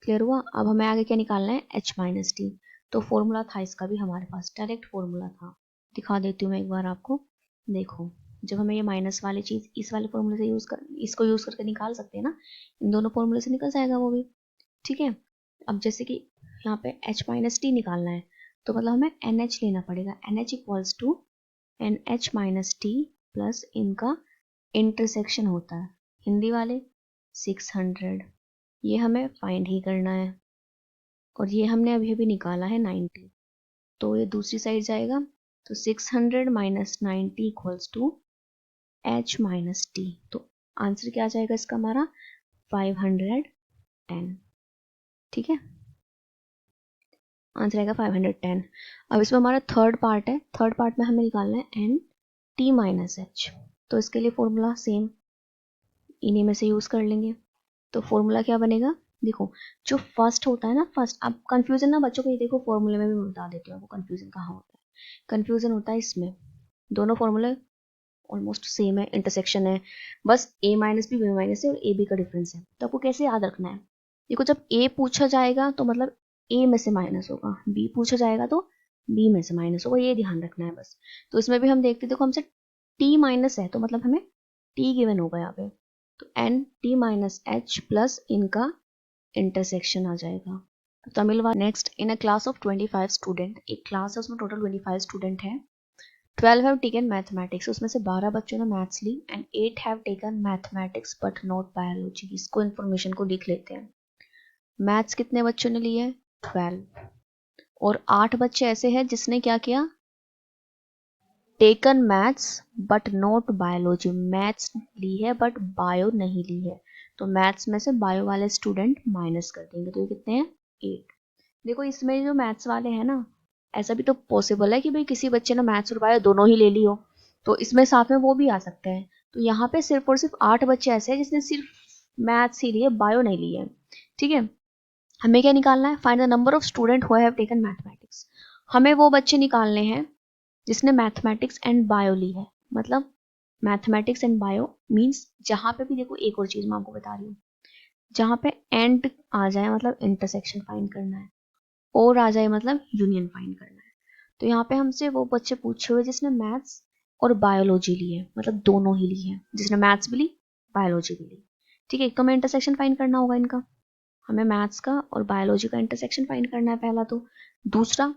क्लियर हुआ। अब हमें आगे क्या निकालना है, H-T। तो फॉर्मूला था इसका भी हमारे पास, डायरेक्ट फॉर्मूला था, दिखा देती हूँ मैं एक बार आपको। देखो जब हमें ये माइनस वाली चीज़ इस वाले फॉर्मूले से इसको यूज़ करके निकाल सकते हैं ना, इन दोनों फॉर्मूले से निकल जाएगा वो भी, ठीक है। अब जैसे कि यहाँ पे H-T निकालना है, तो मतलब हमें NH लेना पड़ेगा, NH equals to NH-T plus इनका इंटरसेक्शन होता है, हिंदी वाले 600, ये हमें फाइंड ही करना है, और ये हमने अभी अभी निकाला है 90, तो ये दूसरी साइड जाएगा, तो 600 माइनस 90 इक्वल्स टू H-T। तो आंसर क्या आ जाएगा इसका हमारा 510, ठीक है, आंसर आएगा 510। अब इसमें हमारा थर्ड पार्ट है, थर्ड पार्ट में हमें निकालना है NT माइनस H। तो इसके लिए फॉर्मूला सेम इन्हीं में से यूज़ कर लेंगे। तो फॉर्मूला क्या बनेगा, देखो जो फर्स्ट होता है ना, फर्स्ट, अब कंफ्यूजन ना बच्चों को ये देखो फॉर्मूले में भी मैं बता देती हूँ आपको कंफ्यूजन कहाँ होता है। कंफ्यूजन होता है इसमें, दोनों फॉर्मूले ऑलमोस्ट सेम है, इंटरसेक्शन है, बस a minus B B minus है और ए बी का डिफरेंस है। तो आपको कैसे याद रखना है, देखो जब a पूछा जाएगा तो मतलब a में से माइनस होगा, b पूछा जाएगा तो b में से माइनस होगा, ये ध्यान रखना है बस। तो इसमें भी हम देखते देखो हमसे t माइनस है तो मतलब हमें t गिवन होगा यहाँ पे, तो n t minus h plus इनका इंटरसेक्शन आ जाएगा। तो तमिल वाला next, in a class of 25 student, एक क्लास है उसमें टोटल 25 स्टूडेंट है, 12 have taken mathematics, उसमें से 12 बच्चों ने मैथ्स ली, and 8 have taken mathematics but not biology। इसको इन्फॉर्मेशन को लिख लेते हैं। मैथ्स कितने बच्चों ने लिए, 12, और 8 बच्चे ऐसे हैं जिसने क्या किया, taken maths but not biology, maths ली है बट बायो नहीं ली है, तो मैथ्स में से बायो वाले स्टूडेंट माइनस कर देंगे, तो ये कितने हैं, 8। देखो इसमें जो मैथ्स वाले हैं ना, ऐसा भी तो पॉसिबल है कि भाई किसी बच्चे ने मैथ्स और बायो दोनों ही ले ली हो, तो इसमें साथ में वो भी आ सकते हैं। तो यहाँ पे सिर्फ और सिर्फ 8 बच्चे ऐसे हैं जिसने सिर्फ मैथ्स ही लिए, बायो नहीं ली है। ठीक है, हमें क्या निकालना है, find the number of student who have taken mathematics. हमें वो बच्चे निकालने हैं जिसने मैथमेटिक्स एंड बायो ली है, मतलब मैथमेटिक्स एंड बायो मीन्स जहाँ पे भी देखो, एक और चीज मैं आपको बता रही हूँ, जहाँ पे एंड आ जाए मतलब इंटरसेक्शन फाइंड करना है, और आ जाए मतलब यूनियन फाइंड करना है। तो यहाँ पे हमसे वो बच्चे पूछे हुए जिसने मैथ्स और बायोलॉजी ली है, मतलब दोनों ही ली है, जिसने मैथ्स भी ली बायोलॉजी भी ली। ठीक है, एक तो हमें इंटरसेक्शन फाइंड करना होगा इनका, हमें मैथ्स का और बायोलॉजी का इंटरसेक्शन फाइंड करना है पहला, तो दूसरा,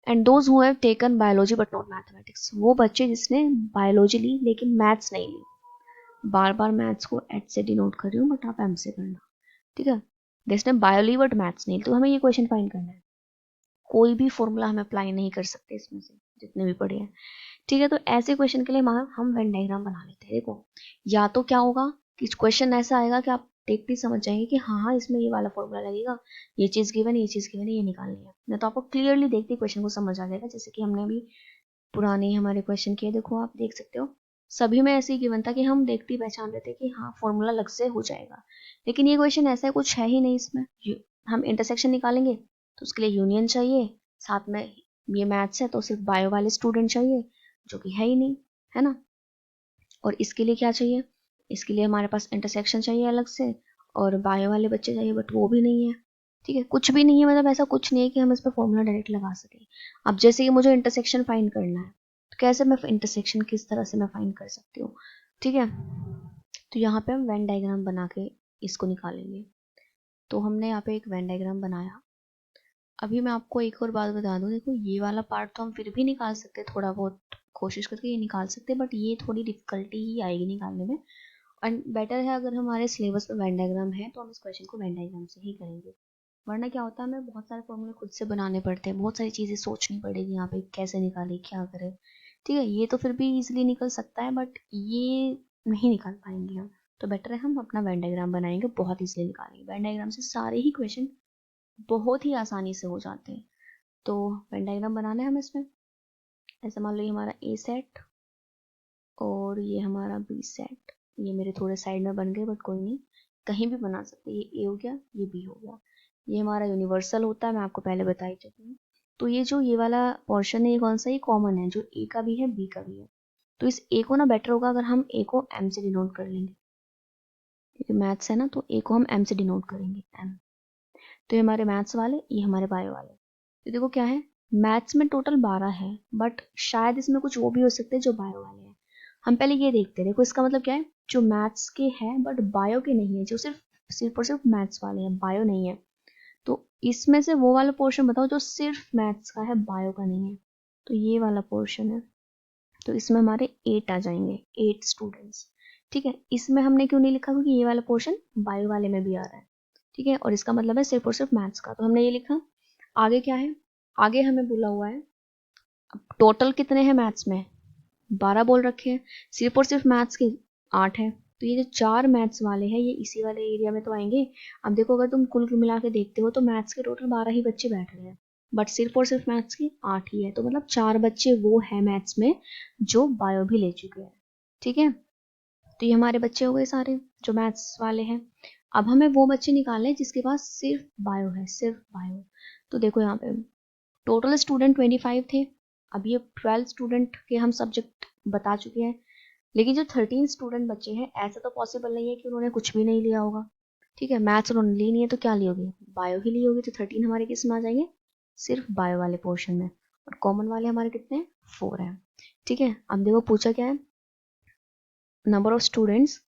and those who have taken biology but not mathematics, वो बच्चे जिसने बायोलॉजी ली लेकिन मैथ्स नहीं ली। बार बार मैथ्स को एच से डिनोट कर रही हूँ बट आप एम से करना। ठीक है, जिसने बायो ली बट मैथ्स नहीं, तो हमें ये क्वेश्चन फाइंड करना है। कोई भी फॉर्मूला हम अप्लाई नहीं कर सकते इसमें से जितने भी पढ़े हैं। ठीक है, तो ऐसे क्वेश्चन के लिए हम वेन डायग्राम बना लेते हैं। देखो या तो क्या होगा कि क्वेश्चन ऐसा आएगा कि आप देखते ही समझ जाएंगे कि हाँ हाँ इसमें ये वाला फॉर्मूला लगेगा, ये चीज गिवन है, ये चीज गिवन है, ये निकालनी है, नहीं तो आपको क्लियरली देखते ही क्वेश्चन को समझ आ जाएगा। जैसे कि हमने अभी पुराने हमारे क्वेश्चन किए, देखो आप देख सकते हो सभी में ऐसे ही गिवन था कि हम देखते ही पहचान लेते कि हाँ फॉर्मूला लग से हो जाएगा। लेकिन ये क्वेश्चन ऐसा कुछ है ही नहीं, इसमें हम इंटरसेक्शन निकालेंगे तो उसके लिए यूनियन चाहिए, साथ में ये मैथ्स है तो सिर्फ बायो वाले स्टूडेंट चाहिए, जो कि है ही नहीं, है ना। और इसके लिए क्या चाहिए, इसके लिए हमारे पास इंटरसेक्शन चाहिए अलग से, और बायो वाले बच्चे चाहिए बट वो भी नहीं है। ठीक है, कुछ भी नहीं है, मतलब ऐसा कुछ नहीं है कि हम इस पर फॉर्मूला डायरेक्ट लगा सके। अब जैसे कि मुझे इंटरसेक्शन फाइंड करना है, तो कैसे मैं इंटरसेक्शन किस तरह से मैं फाइंड कर सकती हूँ। ठीक है, तो यहाँ पे हम वेन डायग्राम बना के इसको निकालेंगे। तो हमने यहाँ पे एक वेन डायग्राम बनाया। अभी मैं आपको एक और बात बता दूं, देखो ये वाला पार्ट तो हम फिर भी निकाल सकते, थोड़ा बहुत कोशिश करके ये निकाल सकते, बट ये थोड़ी डिफिकल्टी ही आएगी निकालने में। एंड बेटर है अगर हमारे सिलेबस में वेन डायग्राम है तो हम इस क्वेश्चन को वेन डायग्राम से ही करेंगे, वरना क्या होता है हमें बहुत सारे फॉर्मूले खुद से बनाने पड़ते हैं, बहुत सारी चीज़ें सोचनी पड़ेगी यहाँ पे, कैसे निकाले क्या करें। ठीक है, ये तो फिर भी इजिली निकल सकता है बट ये नहीं निकाल पाएंगे हम, तो बेटर है हम अपना वेन डायग्राम बनाएंगे, बहुत ईजिली निकालेंगे। वेन डायग्राम से सारे ही क्वेश्चन बहुत ही आसानी से हो जाते हैं। तो वेन डायग्राम बनाना है हमें इसमें, ऐसा मान लो ये हमारा ए सेट और ये हमारा बी सेट, ये मेरे थोड़े साइड में बन गए बट कोई नहीं, कहीं भी बना सकते, ये ए हो गया ये बी हो गया। ये हमारा यूनिवर्सल होता है, मैं आपको पहले बता ही चुकी हूँ। तो ये जो ये वाला पोर्शन है ये कौन सा, ये कॉमन है, जो ए का भी है बी का भी है। तो इस ए को ना बेटर होगा अगर हम ए को एम से डिनोट कर लेंगे, क्योंकि मैथ्स है ना, तो ए को हम एम से डिनोट करेंगे, एम। तो ये हमारे मैथ्स वाले, ये हमारे बायो वाले। तो देखो क्या है, मैथ्स में टोटल 12 है बट शायद इसमें कुछ वो भी हो सकते हैं जो बायो वाले हैं। हम पहले ये देखते हैं, देखो इसका मतलब क्या है, जो मैथ्स के हैं बट बायो के नहीं है, जो सिर्फ सिर्फ और सिर्फ मैथ्स वाले हैं, बायो नहीं है। तो इसमें से वो वाला पोर्शन बताओ जो सिर्फ मैथ्स का है, बायो का नहीं है। तो ये वाला पोर्शन है, तो इसमें हमारे 8 आ जाएंगे, 8 स्टूडेंट्स। ठीक है, इसमें हमने क्यों नहीं लिखा, क्योंकि ये वाला पोर्शन बायो वाले में भी आ रहा है। ठीक है, और इसका मतलब है सिर्फ और सिर्फ मैथ्स का, तो हमने ये लिखा। आगे क्या है, आगे हमें बोला हुआ है टोटल कितने हैं मैथ्स में, 12 बोल रखे हैं, सिर्फ और सिर्फ मैथ्स के 8 हैं। तो ये जो 4 मैथ्स वाले हैं ये इसी वाले एरिया में तो आएंगे। अब देखो अगर तुम कुल मिला के देखते हो तो मैथ्स के टोटल 12 ही बच्चे बैठ रहे हैं, बट सिर्फ और सिर्फ मैथ्स के 8 ही है, तो मतलब 4 बच्चे वो है मैथ्स में जो बायो भी ले चुके हैं। ठीक है, तो ये हमारे बच्चे हो गए सारे जो मैथ्स वाले हैं। अब हमें वो बच्चे निकालने हैं जिसके पास सिर्फ बायो है, सिर्फ बायो। तो देखो यहाँ पे टोटल स्टूडेंट 25 थे, अब ये 12 स्टूडेंट के हम सब्जेक्ट बता चुके हैं, लेकिन जो 13 स्टूडेंट बच्चे हैं ऐसा तो पॉसिबल नहीं है कि उन्होंने कुछ भी नहीं लिया होगा। ठीक है, मैथ्स उन्होंने ली नहीं है तो क्या ली होगी, बायो ही ली होगी। तो 13 हमारे किस में आ जाएंगे, सिर्फ बायो वाले पोर्शन में, और कॉमन वाले हमारे कितने हैं, 4 हैं। ठीक है, अब देखो पूछा क्या है, नंबर ऑफ स्टूडेंट्स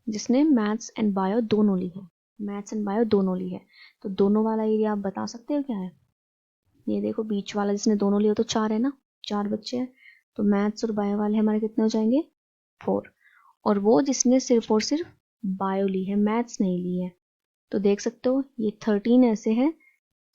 जिसने मैथ्स एंड बायो दोनों ली है, मैथ्स एंड बायो दोनों ली है। तो दोनों वाला एरिया आप बता सकते हो क्या है, ये देखो बीच वाला जिसने दोनों लिया तो 4 है ना, 4 बच्चे हैं। तो मैथ्स और बायो वाले हमारे कितने हो जाएंगे, 4। और वो जिसने सिर्फ और सिर्फ बायो ली है, मैथ्स नहीं ली है, तो देख सकते हो ये 13 ऐसे हैं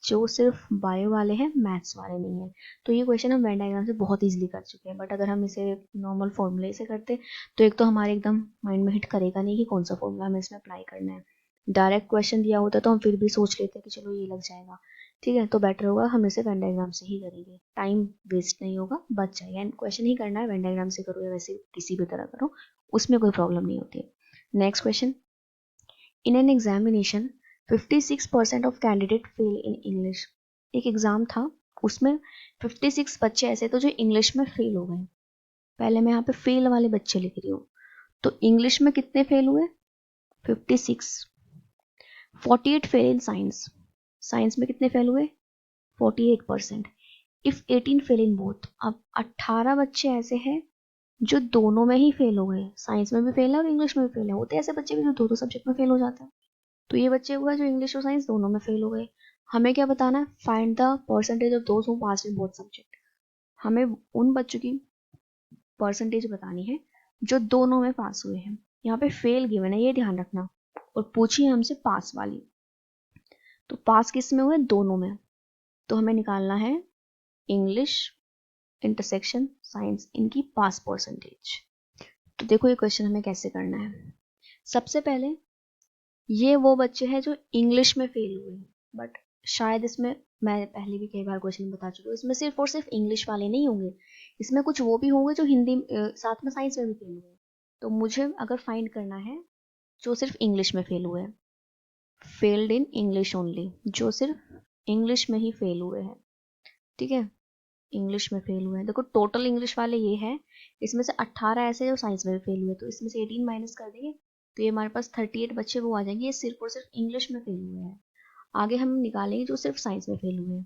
जो सिर्फ बायो वाले हैं, मैथ्स वाले नहीं है। तो ये क्वेश्चन हम वेन डायग्राम से बहुत इजीली कर चुके हैं, बट अगर हम इसे नॉर्मल फॉर्मूले से करते तो एक तो हमारे एकदम माइंड में हिट करेगा नहीं कि कौन सा फॉर्मूला हमें इसमें अप्लाई करना है। डायरेक्ट क्वेश्चन दिया होता तो हम फिर भी सोच लेते कि चलो ये लग जाएगा। ठीक है, तो बेटर होगा हम इसे वेन डायग्राम से ही करेंगे, टाइम वेस्ट नहीं होगा, बच जाएगा। एंड क्वेश्चन ही करना है, वेन डायग्राम से करो या वैसे किसी भी तरह करो, उसमें कोई प्रॉब्लम नहीं होती है। Next question, in an examination 56% of candidate fail in English. एक एग्जाम था, उसमें 56 बच्चे ऐसे थे जो इंग्लिश में फेल हो गए। पहले मैं यहाँ पे फेल वाले बच्चे लिख रही हूँ, तो इंग्लिश में कितने फेल हुए, 56। 48 फेल इन साइंस, साइंस में कितने फेल हुए, 48%। इफ 18 फेल इन बोथ, अब 18 बच्चे ऐसे हैं जो दोनों में ही फेल हो गए, साइंस में भी फेल है और इंग्लिश में भी फेल है। होते ऐसे बच्चे भी जो दो सब्जेक्ट में फेल हो जाते हैं। तो ये बच्चे हुआ जो इंग्लिश और साइंस दोनों में फेल हो गए। हमें क्या बताना है, find the percentage of those who pass in both subject. हमें उन बच्चों की परसेंटेज बतानी है जो दोनों में पास हुए हैं। यहाँ पे फेल गिवन है, ये ध्यान रखना, और पूछिए हमसे पास वाली। तो पास किस में हुए, दोनों में। तो हमें निकालना है इंग्लिश इंटरसेक्शन साइंस, इनकी पास परसेंटेज। तो देखो ये क्वेश्चन हमें कैसे करना है। सबसे पहले ये वो बच्चे हैं जो इंग्लिश में फेल हुए हैं, बट शायद इसमें, मैं पहले भी कई बार क्वेश्चन बता चुकी हूँ, इसमें सिर्फ और सिर्फ इंग्लिश वाले नहीं होंगे, इसमें कुछ वो भी होंगे जो हिंदी साथ में साइंस में भी फेल हुए। तो मुझे अगर फाइंड करना है जो सिर्फ इंग्लिश में फेल हुए हैं, फेल्ड इन इंग्लिश ओनली, जो सिर्फ इंग्लिश में ही फेल हुए हैं। ठीक है, इंग्लिश में फेल हुए हैं। देखो टोटल इंग्लिश वाले ये हैं, इसमें से 18 ऐसे जो साइंस में भी फेल हुए, तो इसमें से 18 माइनस कर देंगे तो ये हमारे पास 38 बच्चे वो आ जाएंगे, ये सिर्फ और सिर्फ इंग्लिश में फेल हुए हैं। आगे हम निकालेंगे जो सिर्फ साइंस में फेल हुए हैं,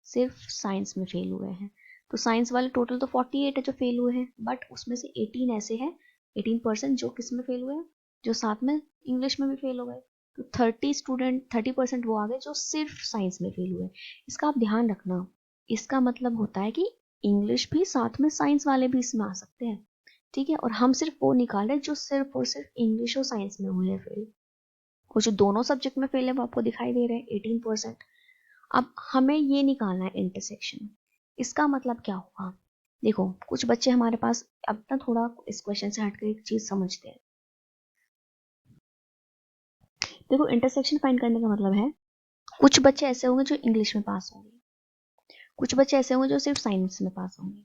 सिर्फ साइंस में फेल हुए हैं। तो साइंस वाले टोटल तो 48 है जो फेल हुए हैं, बट उसमें से 18 ऐसे हैं, 18% जो किस में फेल हुए हैं, जो साथ में इंग्लिश में भी फेल हो गए। तो 30% वो आ गए जो सिर्फ साइंस में फेल हुए। इसका आप ध्यान रखना, इसका मतलब होता है कि इंग्लिश भी साथ में साइंस वाले भी इसमें आ सकते हैं। ठीक है, और हम सिर्फ वो निकाल रहे जो सिर्फ और सिर्फ इंग्लिश और साइंस में हुए हैं फेल, और जो दोनों सब्जेक्ट में फेल है वो आपको दिखाई दे रहे हैं 18%। अब हमें ये निकालना है इंटरसेक्शन। इसका मतलब क्या होगा, देखो कुछ बच्चे हमारे पास, अब ना थोड़ा इस क्वेश्चन से हटकर एक चीज समझते हैं। देखो इंटरसेक्शन फाइंड करने का मतलब है, कुछ बच्चे ऐसे होंगे जो इंग्लिश में पास होंगे, कुछ बच्चे ऐसे होंगे जो सिर्फ साइंस में पास होंगे,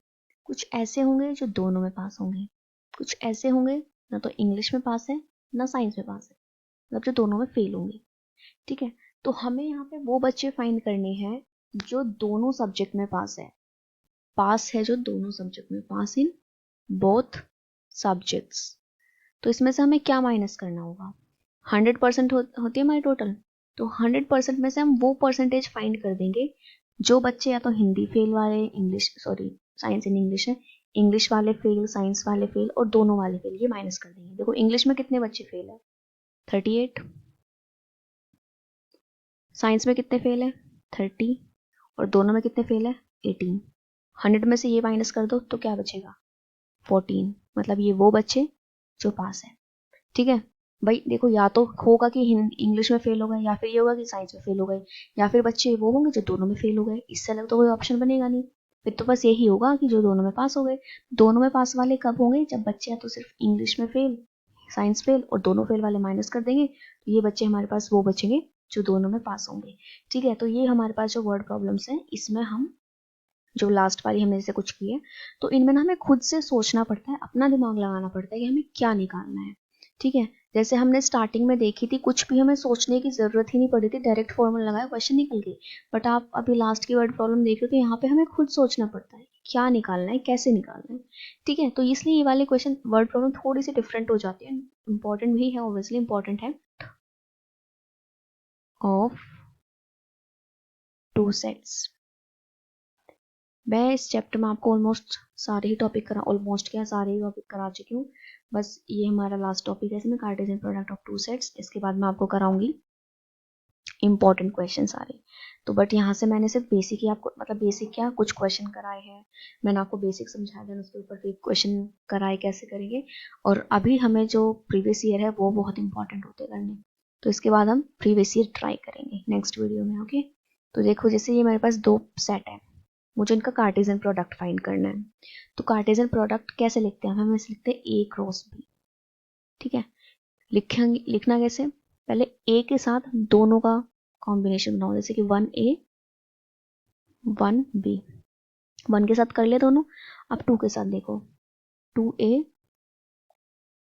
कुछ ऐसे होंगे जो दोनों में पास होंगे, कुछ ऐसे होंगे ना तो इंग्लिश में पास है ना साइंस में पास है, मतलब जो दोनों में फेल होंगे। ठीक है, तो हमें यहाँ पे वो बच्चे फाइंड करने हैं जो दोनों सब्जेक्ट में पास है जो दोनों सब्जेक्ट में, पास इन बोथ सब्जेक्ट्स। तो इसमें से हमें क्या माइनस करना होगा, 100% होती है हमारी टोटल, तो 100% में से हम वो परसेंटेज फाइंड कर देंगे जो बच्चे या तो हिंदी फेल वाले, English sorry science in English है, इंग्लिश वाले फेल, साइंस वाले फेल और दोनों वाले फेल, ये माइनस कर देंगे। देखो इंग्लिश में कितने बच्चे फेल है, 38, साइंस में कितने फेल है 30, और दोनों में कितने फेल है 18। 100 में से ये माइनस कर दो तो क्या बचेगा 14, मतलब ये वो बच्चे जो पास है। ठीक है भाई, देखो या तो होगा कि इंग्लिश में फेल हो गए, या फिर ये होगा कि साइंस में फेल हो गए, या फिर बच्चे वो होंगे जो दोनों में फेल हो गए, इससे अलग तो कोई ऑप्शन बनेगा नहीं। फिर तो बस यही होगा कि जो दोनों में पास हो गए। दोनों में पास वाले कब होंगे, जब बच्चे या तो सिर्फ इंग्लिश में फेल, साइंस फेल, और दोनों फेल वाले माइनस कर देंगे, तो ये बच्चे हमारे पास वो बचेंगे जो दोनों में पास होंगे। ठीक है, तो ये हमारे पास जो वर्ड प्रॉब्लम्स हैं, इसमें हम जो लास्ट वाली हमने जैसे कुछ की है, तो इनमें ना हमें खुद से सोचना पड़ता है, अपना दिमाग लगाना पड़ता है कि हमें क्या निकालना है। ठीक है, जैसे हमने स्टार्टिंग में देखी थी, कुछ भी हमें सोचने की ज़रूरत ही नहीं पड़ी थी, डायरेक्ट फॉर्मूला लगाया क्वेश्चन निकल गई। बट आप अभी लास्ट की वर्ड प्रॉब्लम देख रहे हो तो यहाँ पे हमें खुद सोचना पड़ता है क्या निकालना है, कैसे निकालना है। ठीक है, तो इसलिए ये वाले क्वेश्चन वर्ड प्रॉब्लम थोड़ी सी डिफरेंट हो जाती है, इंपॉर्टेंट भी है, ऑब्वियसली इंपॉर्टेंट है। ऑफ टू सेट्स, मैं इस चैप्टर में आपको ऑलमोस्ट सारे ही टॉपिक सारे ही टॉपिक करा चुकी हूँ। बस ये हमारा लास्ट टॉपिक है इसमें, Cartesian product of two sets. इसके बाद मैं आपको कराऊंगी इंपॉर्टेंट क्वेश्चन सारे। तो बट यहाँ से मैंने सिर्फ बेसिक ही आपको, मतलब बेसिक क्या, कुछ क्वेश्चन कराए हैं, मैंने आपको बेसिक समझाया, देन उसके ऊपर फिर क्वेश्चन कराए कैसे करेंगे। और अभी हमें जो प्रीवियस ईयर है वो बहुत इंपॉर्टेंट होते करने, तो इसके बाद हम प्रीवियस ईयर ट्राई करेंगे नेक्स्ट वीडियो में। ओके, तो देखो जैसे ये मेरे पास दो सेट है, मुझे इनका कार्टेशियन प्रोडक्ट फाइंड करना है। तो कार्टेशियन प्रोडक्ट कैसे लिखते हैं, हम ऐसे लिखते हैं ए क्रॉस बी। ठीक है, लिखना कैसे, पहले ए के साथ दोनों का कॉम्बिनेशन बनाओ, जैसे कि 1A 1B, 1 के साथ कर ले दोनों। अब 2 के साथ देखो, 2A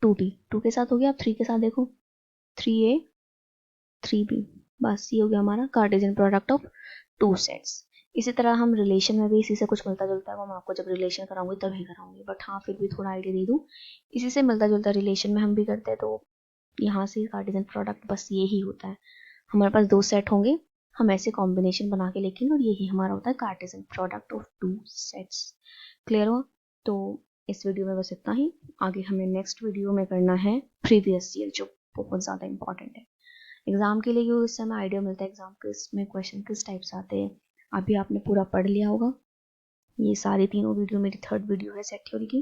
2B, 2 के साथ हो गया। अब 3 के साथ देखो, 3A 3B। बस ये हो गया हमारा Cartesian product of two sets. इसी तरह हम रिलेशन में भी इसी से कुछ मिलता जुलता है, वो मैं आपको जब रिलेशन कराऊंगी तभी कराऊंगी, बट हाँ फिर भी थोड़ा आइडिया दे दूँ, इसी से मिलता जुलता रिलेशन में हम भी करते हैं। तो यहाँ से कार्टेशियन प्रोडक्ट बस ये ही होता है, हमारे पास दो सेट होंगे, हम ऐसे कॉम्बिनेशन बना के लिखेंगे और यही हमारा होता है Cartesian product of two sets. Clear हुआ? तो इस वीडियो में बस इतना ही, आगे हमें नेक्स्ट वीडियो में करना है प्रीवियस ईयर, जो बहुत ज़्यादा इंपॉर्टेंट है एग्जाम के लिए, क्योंकि इससे हमें आइडिया मिलता है एग्जाम में क्वेश्चन किस टाइप से आते हैं। अभी आपने पूरा पढ़ लिया होगा, ये सारी तीनों वीडियो मेरी थर्ड वीडियो है सेट थ्योरी की,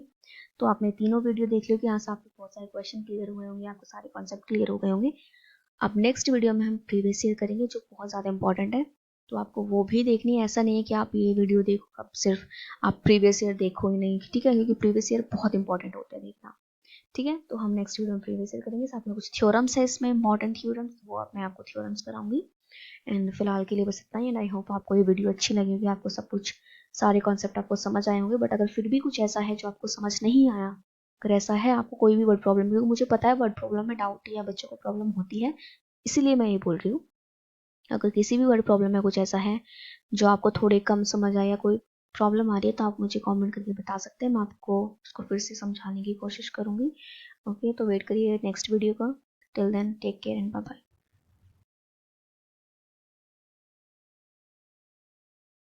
तो आपने तीनों वीडियो देख लियो कि यहाँ से आपके बहुत सारे क्वेश्चन क्लियर हुए होंगे, आपको सारे कॉन्सेप्ट क्लियर हो गए होंगे। अब नेक्स्ट वीडियो में हम प्रीवियस ईयर करेंगे जो बहुत ज़्यादा इंपॉर्टेंट है, तो आपको वो भी देखनी है। ऐसा नहीं है कि आप ये वीडियो देखो अब सिर्फ आप प्रीवियस ईयर देखो ही नहीं, ठीक है, क्योंकि प्रीवियस ईयर बहुत इंपॉर्टेंट होता है देखना। ठीक है, तो हम नेक्स्ट वीडियो में प्रीवियस ईयर करेंगे, साथ में कुछ थ्योरम्स है इसमें, इंपॉर्टेंट थ्योरम्स, वो मैं आपको थ्योरम्स कराऊंगी। एंड फिलहाल के लिए बस इतना ही, एंड आई होप आपको ये वीडियो अच्छी लगेगी, आपको सब कुछ सारे कॉन्सेप्ट आपको समझ आए होंगे। बट अगर फिर भी कुछ ऐसा है जो आपको समझ नहीं आया, अगर ऐसा है आपको कोई भी वर्ड प्रॉब्लम, क्योंकि मुझे पता है वर्ड प्रॉब्लम में डाउट या बच्चों को प्रॉब्लम होती है, इसीलिए मैं ये बोल रही हूँ। अगर किसी भी वर्ड प्रॉब्लम में कुछ ऐसा है जो आपको थोड़े कम समझ आए या कोई प्रॉब्लम आ रही है, तो आप मुझे कमेंट करके बता सकते हैं, मैं आपको उसको फिर से समझाने की कोशिश करूँगी। ओके, तो वेट करिए नेक्स्ट वीडियो का। Till then take care and bye bye.